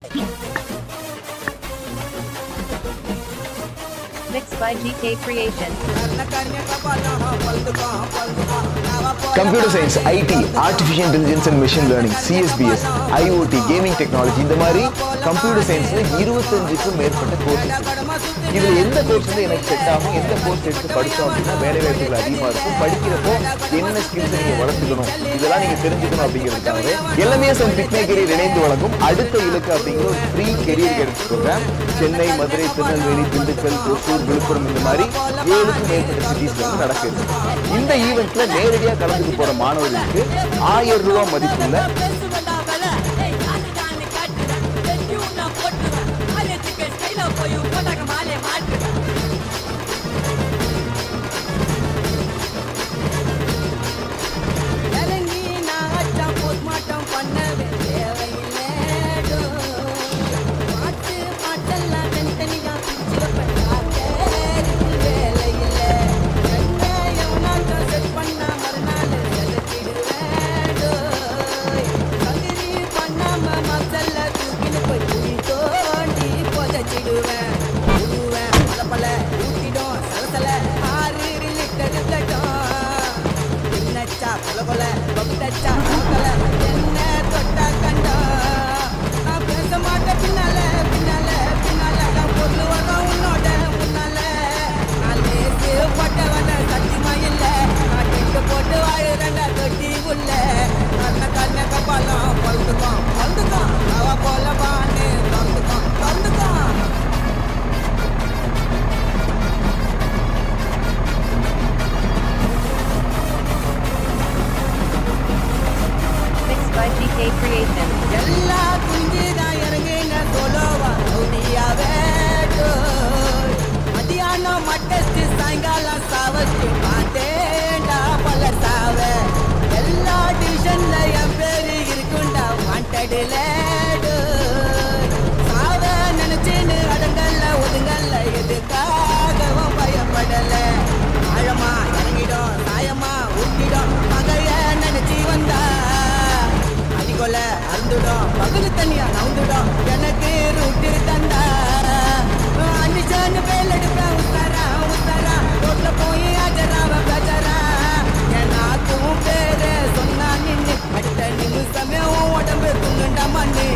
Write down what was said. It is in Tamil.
Mixed by GK Creation. Computer Science, IT, Artificial Intelligence and Machine Learning, CSBS, IoT, Gaming Technology இந்த மாதிரி கம்ப்யூட்டர் சயின்ஸ்ல 25க்கும் மேற்பட்ட கோர்சஸ் இதுல எந்த கோர்ஸ் வந்து எனக்கு செட் ஆகும், எந்த கோர்ஸ் எடுத்து படிச்சோம் அப்படின்னா வேலை வாய்ப்புகள் அதிகமா இருக்கும், படிக்கிறப்போ என்ன ஸ்கில்ஸ் நீங்க வளர்த்துக்கணும் இதெல்லாம் நீங்க தெரிஞ்சுக்கணும் அப்படிங்கிறதுக்காகவே LMS and Pitney Career இணைந்து வழங்கும் அடுத்த இலக்கு அப்படிங்கிற ஒரு free career guidance programme Chennai, Madurai, Tirunelveli, Dindigul, Hosur, Villupuram இந்த மாதிரி 7க்கும் மேற்பட்ட சிட்டிஸ்ல வந்து நடக்குது. இந்த ஈவெண்ட்ல நேரடியா கலந்துட்டு போற மாணவர்களுக்கு 1000 ரூபாய் மதிப்புள்ள Creation. பகுதி தனியா நவுந்துடும் எனக்கு ரூட்டு தந்தா அன்னிச்சான்னு பேல் எடுப்பேன் உத்தாரா உத்தாரா ரோட்ல போய் அஜராவ கஜரா என்னாக்கும் பேரு சொன்னா நின்னு அடுத்த நிமிஷமே உடம்பு துங்குண்ட மண்ணு